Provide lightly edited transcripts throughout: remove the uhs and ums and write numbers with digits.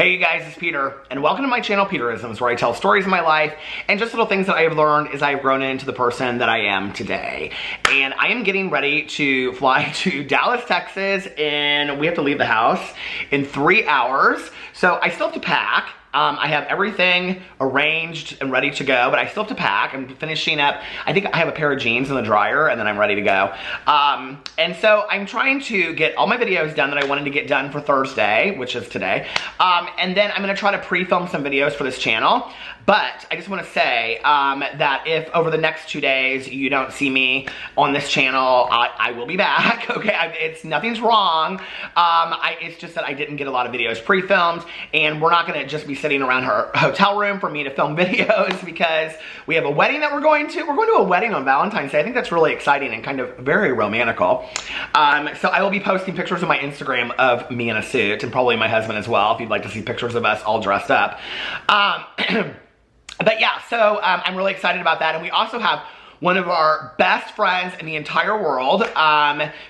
Hey you guys, it's Peter, and welcome to my channel, Peterisms, where I tell stories of my life and just little things that I have learned as I have grown into the person that I am today. And I am getting ready to fly to Dallas, Texas, and we have to leave the house in 3 hours. So I still have to pack. I have everything arranged and ready to go, but I still have to pack. I'm finishing up. I think I have a pair of jeans in the dryer, and then I'm ready to go. And so I'm trying to get all my videos done that I wanted to get done for Thursday, which is today. And then I'm gonna try to pre-film some videos for this channel. But I just wanna say that if over the next 2 days you don't see me on this channel, I will be back, okay? Nothing's wrong. It's just that I didn't get a lot of videos pre-filmed, and we're not gonna just be sitting around her hotel room for me to film videos because we have a wedding that we're going to. We're going to a wedding on Valentine's Day. I think that's really exciting and kind of very romantical. So I will be posting pictures on my Instagram of me in a suit, and probably my husband as well, if you'd like to see pictures of us all dressed up. But yeah, so I'm really excited about that. And we also have one of our best friends in the entire world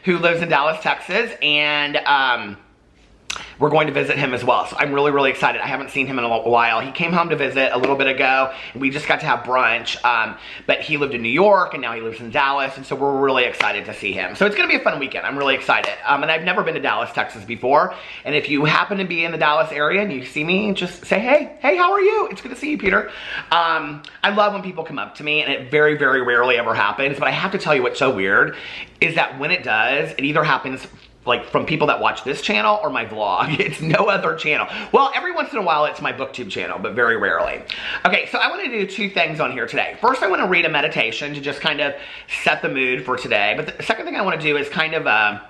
who lives in Dallas, Texas, and we're going to visit him as well. So I'm really, really excited. I haven't seen him in a while. He came home to visit a little bit ago, and we just got to have brunch. But he lived in New York, and now he lives in Dallas, and so we're really excited to see him. So it's gonna be a fun weekend. I'm really excited. And I've never been to Dallas, Texas before. And if you happen to be in the Dallas area and you see me, just say, hey, how are you? It's good to see you, Peter. I love when people come up to me, and it very, very rarely ever happens. But I have to tell you what's so weird is that when it does, it either happens like from people that watch this channel or my vlog. It's no other channel. Well, every once in a while it's my booktube channel, but very rarely. Okay, so I want to do 2 things on here today. First, I want to read a meditation to just kind of set the mood for today. But the second thing I want to do is kind of a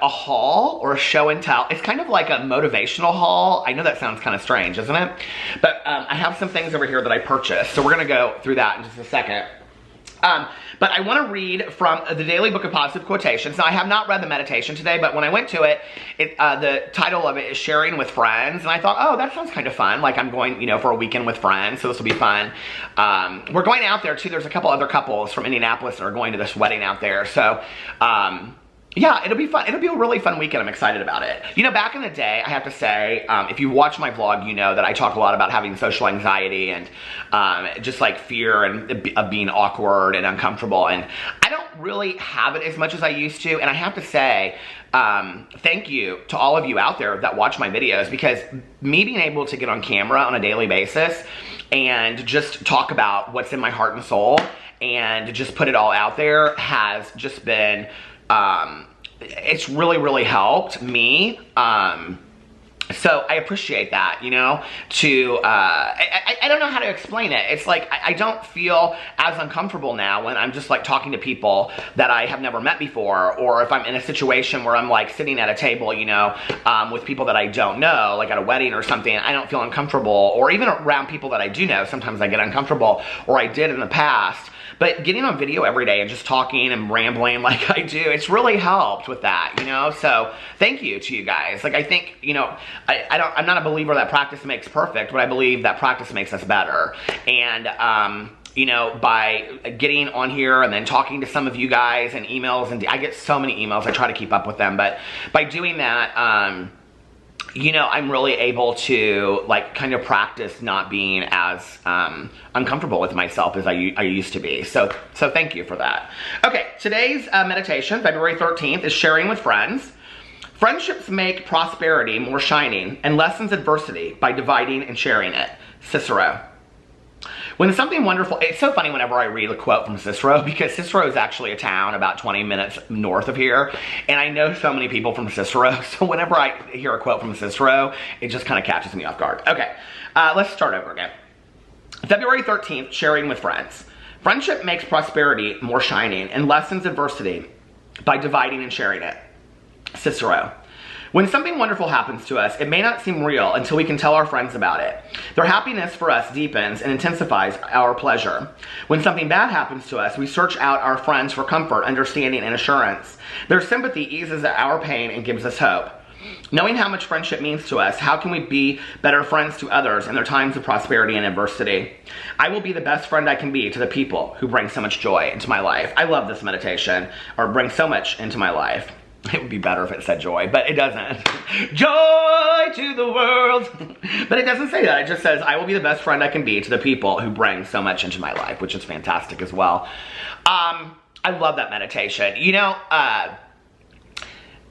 haul or a show and tell. It's kind of like a motivational haul. I know that sounds kind of strange, isn't it? But I have some things over here that I purchased. So we're going to go through that in just a second. But I want to read from the Daily Book of Positive Quotations. Now, I have not read the meditation today, but when I went to it, the title of it is Sharing with Friends. And I thought, oh, that sounds kind of fun. Like I'm going, for a weekend with friends, so this will be fun. We're going out there, too. There's a couple other couples from Indianapolis that are going to this wedding out there. So, yeah, it'll be fun. It'll be a really fun weekend. I'm excited about it. Back in the day, I have to say, if you watch my vlog, you know that I talk a lot about having social anxiety and just like fear of being awkward and uncomfortable. And I don't really have it as much as I used to. And I have to say, thank you to all of you out there that watch my videos, because me being able to get on camera on a daily basis and just talk about what's in my heart and soul and just put it all out there has just been it's really, really helped me. So I appreciate that, I don't know how to explain it. It's like, I don't feel as uncomfortable now when I'm just like talking to people that I have never met before, or if I'm in a situation where I'm like sitting at a table, with people that I don't know, like at a wedding or something, I don't feel uncomfortable, or even around people that I do know, sometimes I get uncomfortable, or I did in the past. But getting on video every day and just talking and rambling like I do, it's really helped with that, So thank you to you guys. Like I think, I'm not a believer that practice makes perfect, but I believe that practice makes us better. And by getting on here and then talking to some of you guys and emails, and I get so many emails, I try to keep up with them. But by doing that, I'm really able to like kind of practice not being as uncomfortable with myself as I used to be. So thank you for that. Okay, today's meditation, February 13th, is Sharing with Friends. Friendships make prosperity more shining and lessens adversity by dividing and sharing it. Cicero. When something wonderful, it's so funny whenever I read a quote from Cicero, because Cicero is actually a town about 20 minutes north of here, and I know so many people from Cicero, so whenever I hear a quote from Cicero, it just kind of catches me off guard. Okay, let's start over again. February 13th, Sharing with Friends. Friendship makes prosperity more shining and lessens adversity by dividing and sharing it. Cicero. When something wonderful happens to us, it may not seem real until we can tell our friends about it. Their happiness for us deepens and intensifies our pleasure. When something bad happens to us, we search out our friends for comfort, understanding, and assurance. Their sympathy eases our pain and gives us hope. Knowing how much friendship means to us, how can we be better friends to others in their times of prosperity and adversity? I will be the best friend I can be to the people who bring so much joy into my life. I love this meditation, or bring so much into my life. It would be better if it said joy, but it doesn't. Joy to the world. But it doesn't say that. It just says, I will be the best friend I can be to the people who bring so much into my life, which is fantastic as well. I love that meditation. You know,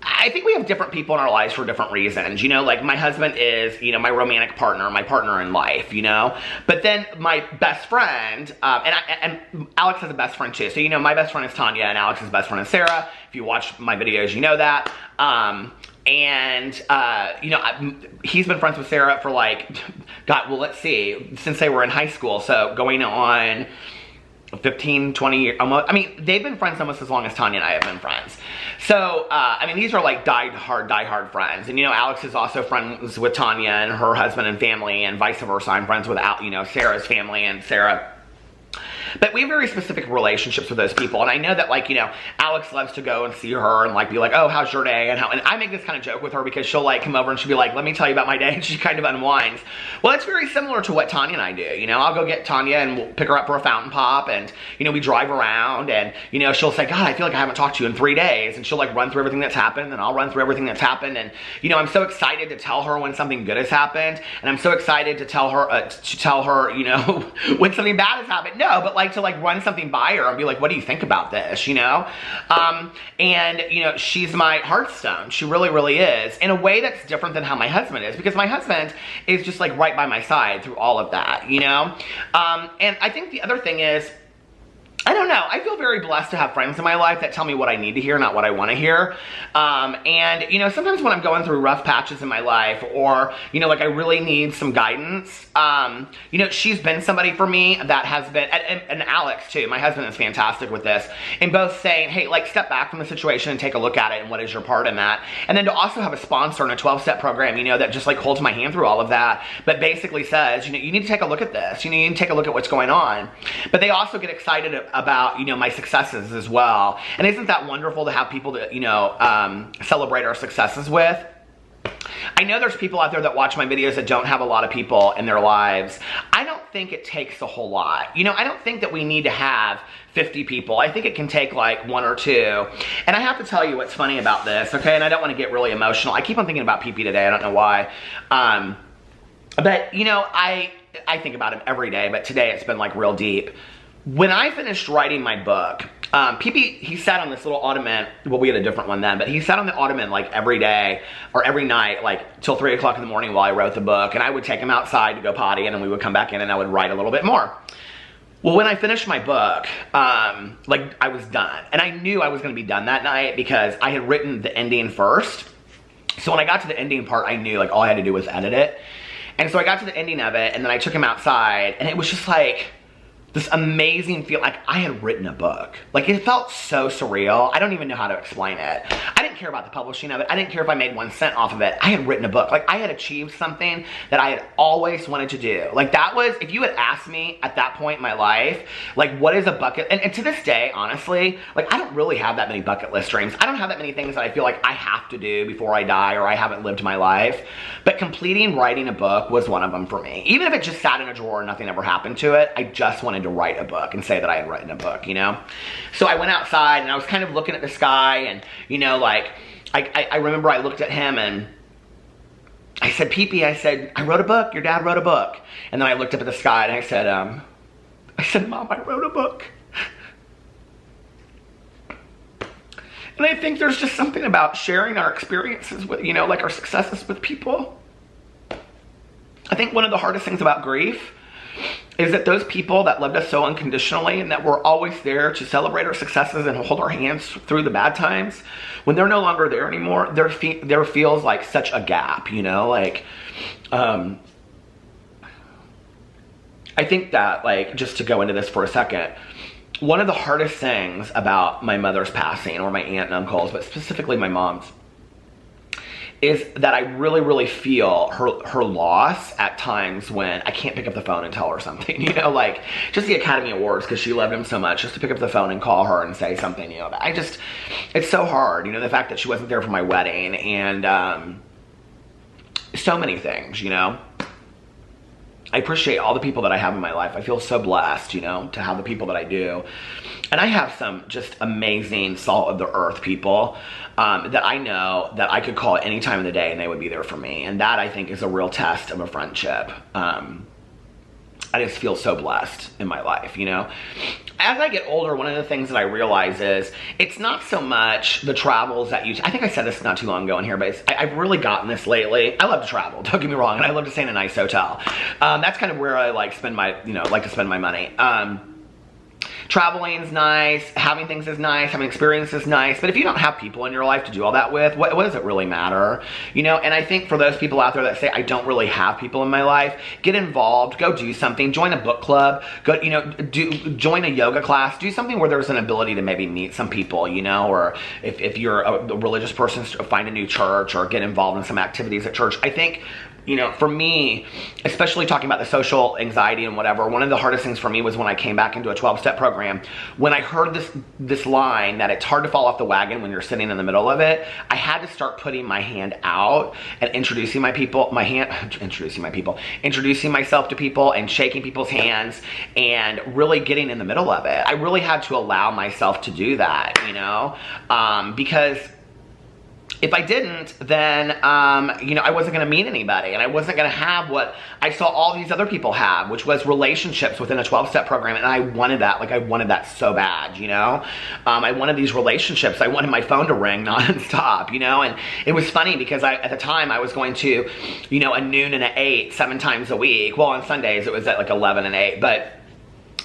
I think we have different people in our lives for different reasons. You know, like my husband is, you know, my romantic partner, my partner in life, you know. But then my best friend, and Alex has a best friend too. So, you know, my best friend is Tanya and Alex's best friend is Sarah. If you watch my videos, you know that. You know, he's been friends with Sarah for like, God, well, let's see, since they were in high school. So going on 15, 20 years, almost. I mean, they've been friends almost as long as Tanya and I have been friends. So, I mean, these are like die-hard friends. And, you know, Alex is also friends with Tanya and her husband and family, and vice versa. I'm friends with, you know, Sarah's family and Sarah. But we have very specific relationships with those people. And I know that, like, you know, Alex loves to go and see her and, like, be like, oh, how's your day? And I make this kind of joke with her because she'll, like, come over and she'll be like, let me tell you about my day. And she kind of unwinds. Well, it's very similar to what Tanya and I do. You know, I'll go get Tanya and we'll pick her up for a fountain pop. And, you know, we drive around and, you know, she'll say, God, I feel like I haven't talked to you in 3 days. And she'll, like, run through everything that's happened. And I'll run through everything that's happened. And, you know, I'm so excited to tell her when something good has happened. And I'm so excited to tell her, you know, when something bad has happened. No, but, like, to, like, run something by her and be like, what do you think about this, you know? And, you know, she's my hearthstone. She really, really is, in a way that's different than how my husband is, because my husband is just, like, right by my side through all of that, you know? And I think the other thing is, I don't know. I feel very blessed to have friends in my life that tell me what I need to hear, not what I want to hear. And, you know, sometimes when I'm going through rough patches in my life, or, you know, like I really need some guidance, you know, she's been somebody for me that has been, and Alex too, my husband is fantastic with this, in both saying, hey, like, step back from the situation and take a look at it and what is your part in that. And then to also have a sponsor in a 12-step program, you know, that just, like, holds my hand through all of that, but basically says, you know, you need to take a look at this. You need to take a look at what's going on. But they also get excited about, you know, my successes as well. And isn't that wonderful to have people to, you know, celebrate our successes with? I know there's people out there that watch my videos that don't have a lot of people in their lives. I don't think it takes a whole lot. You know, I don't think that we need to have 50 people. I think it can take like 1 or 2. And I have to tell you what's funny about this, okay? And I don't want to get really emotional. I keep on thinking about PP today. I don't know why. But, you know, I think about him every day, but today it's been, like, real deep. When I finished writing my book, PP, he sat on this little ottoman. Well, we had a different one then, but he sat on the ottoman, like, every day or every night, like, till 3 o'clock in the morning while I wrote the book. And I would take him outside to go potty, and then we would come back in and I would write a little bit more. Well, when I finished my book, like, I was done. And I knew I was going to be done that night because I had written the ending first. So when I got to the ending part, I knew, like, all I had to do was edit it. And so I got to the ending of it, and then I took him outside, and it was just like this amazing feel, like I had written a book. Like, it felt so surreal. I don't even know how to explain it. I didn't care about the publishing of it. I didn't care if I made 1 cent off of it. I had written a book. Like, I had achieved something that I had always wanted to do. Like, that was, if you had asked me at that point in my life, like, what is a bucket, and to this day, honestly, like, I don't really have that many bucket list dreams. I don't have that many things that I feel like I have to do before I die, or I haven't lived my life. But completing writing a book was one of them for me. Even if it just sat in a drawer and nothing ever happened to it, I just wanted to write a book and say that I had written a book, you know? So I went outside and I was kind of looking at the sky, and, you know, like, I remember I looked at him and I said, PP, I said, I wrote a book. Your dad wrote a book. And then I looked up at the sky and I said, Mom, I wrote a book. And I think there's just something about sharing our experiences with, you know, like our successes with people. I think one of the hardest things about grief is that those people that loved us so unconditionally and that were always there to celebrate our successes and hold our hands through the bad times, when they're no longer there anymore, there feels like such a gap, you know? Like, I think that, like, just to go into this for a second, one of the hardest things about my mother's passing, or my aunt and uncles, but specifically my mom's, is that I really, really feel her loss at times when I can't pick up the phone and tell her something, you know, like just the Academy Awards, because she loved him so much, just to pick up the phone and call her and say something, you know, it's so hard, you know, the fact that she wasn't there for my wedding, and so many things, you know. I appreciate all the people that I have in my life. I feel so blessed, you know, to have the people that I do. And I have some just amazing salt of the earth people that I know that I could call at any time of the day and they would be there for me. And that, I think, is a real test of a friendship. I just feel so blessed in my life, you know. As I get older, one of the things that I realize is it's not so much the travels that I think I said this not too long ago in here, but I've really gotten this lately. I love to travel, don't get me wrong, and I love to stay in a nice hotel. That's kind of where I like to spend my money. Traveling is nice, having things is nice, having experiences is nice, but if you don't have people in your life to do all that with, what does it really matter? You know, and I think for those people out there that say, I don't really have people in my life, get involved, go do something, join a book club, go, you know, join a yoga class, do something where there's an ability to maybe meet some people, you know, or if you're a religious person, find a new church or get involved in some activities at church. I think, you know, for me, especially talking about the social anxiety and whatever, one of the hardest things for me was when I came back into a 12-step program. When I heard this line that it's hard to fall off the wagon when you're sitting in the middle of it, I had to start putting my hand out and introducing myself to people and shaking people's hands and really getting in the middle of it. I really had to allow myself to do that, you know, because if I didn't, then, you know, I wasn't going to meet anybody and I wasn't going to have what I saw all these other people have, which was relationships within a 12-step program. And I wanted that, like I wanted that so bad, you know. I wanted these relationships. I wanted my phone to ring nonstop, you know. And it was funny because at the time I was going to, you know, a noon and an 8, 7 times a week. Well, on Sundays it was at like 11 and 8,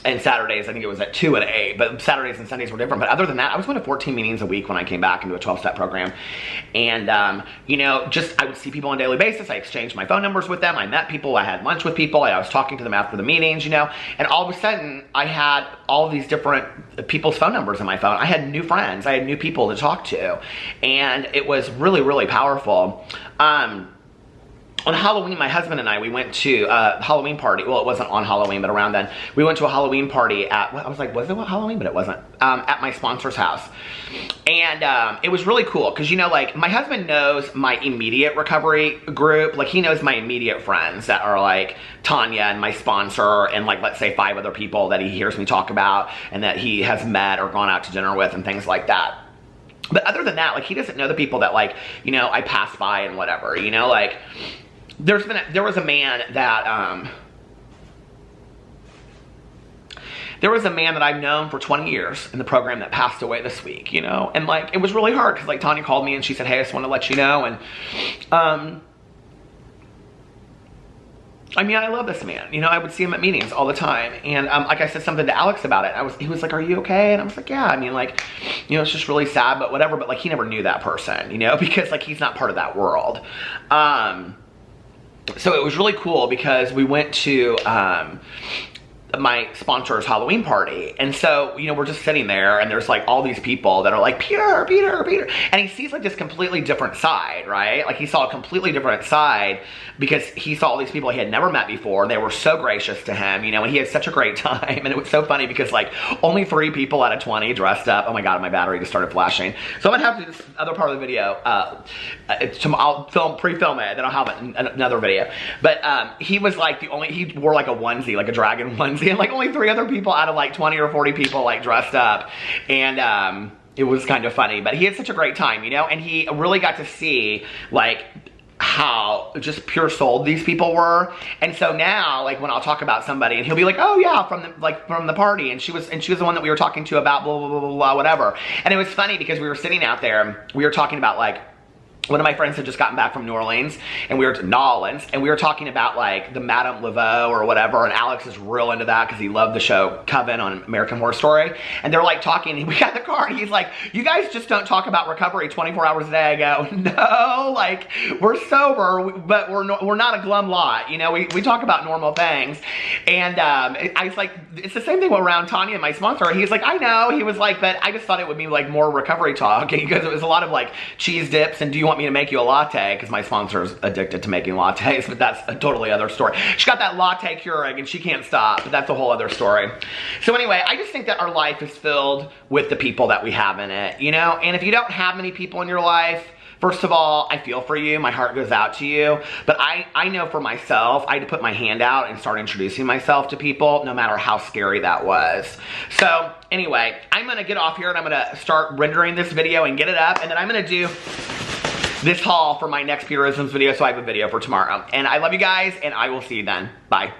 and Saturdays, I think it was at 2 and 8, but Saturdays and Sundays were different. But other than that, I was going to 14 meetings a week when I came back into a 12-step program. And, you know, I would see people on a daily basis. I exchanged my phone numbers with them. I met people. I had lunch with people. I was talking to them after the meetings, you know. And all of a sudden, I had all of these different people's phone numbers in my phone. I had new friends. I had new people to talk to. And it was really, really powerful. On Halloween, my husband and I, we went to a Halloween party. Well, it wasn't on Halloween, but around then. We went to a Halloween party at, I was like, was it Halloween? But it wasn't. At my sponsor's house. And it was really cool because, you know, like, my husband knows my immediate recovery group. Like, he knows my immediate friends that are, like, Tanya and my sponsor and, like, let's say 5 other people that he hears me talk about and that he has met or gone out to dinner with and things like that. But other than that, like, he doesn't know the people that, like, you know, I pass by and whatever, you know, like... There was a man that I've known for 20 years in the program that passed away this week, you know, and like it was really hard because like Tanya called me and she said, hey, I just want to let you know. And I mean, I love this man, you know. I would see him at meetings all the time, and like I said something to Alex about it. He was like, are you okay? And I was like, yeah, I mean, like, you know, it's just really sad, but whatever. But like, he never knew that person, you know, because like he's not part of that world. So it was really cool because we went to my sponsor's Halloween party. And so, you know, we're just sitting there and there's like all these people that are like, Peter, Peter, Peter. And he sees like this completely different side, right? Like he saw a completely different side because he saw all these people he had never met before. They were so gracious to him, you know, and he had such a great time. And it was so funny because like only 3 people out of 20 dressed up. Oh my God, my battery just started flashing. So I'm gonna have to do this other part of the video. I'll pre-film it, then I'll have another video. But he was like he wore like a onesie, like a dragon onesie. And like only 3 other people out of like 20 or 40 people like dressed up. And it was kind of funny, but he had such a great time, you know, and he really got to see like how just pure souled these people were. And so now, like when I'll talk about somebody and he'll be like, oh yeah, from the party, and she was the one that we were talking to about blah, blah, blah, blah, blah, whatever. And it was funny because we were sitting out there, we were talking about like, one of my friends had just gotten back from New Orleans, and we were to Nolans, and we were talking about like the Madame Laveau or whatever, and Alex is real into that because he loved the show Coven on American Horror Story. And they're like talking, and we got in the car, and he's like, you guys just don't talk about recovery 24 hours a day. I go, no, like we're sober, but we're not a glum lot, you know, we talk about normal things. And I was like, it's the same thing around Tanya and my sponsor. He's like, I know. He was like, but I just thought it would be like more recovery talk because it was a lot of like cheese dips and do you want me to make you a latte, because my sponsor's addicted to making lattes, but that's a totally other story. She got that latte Keurig and she can't stop, but that's a whole other story. So anyway, I just think that our life is filled with the people that we have in it, you know, and if you don't have many people in your life, first of all, I feel for you. My heart goes out to you. But I know for myself, I had to put my hand out and start introducing myself to people, no matter how scary that was. So anyway, I'm gonna get off here and I'm gonna start rendering this video and get it up, and then I'm gonna do this haul for my next Purisms video, so I have a video for tomorrow. And I love you guys, and I will see you then. Bye.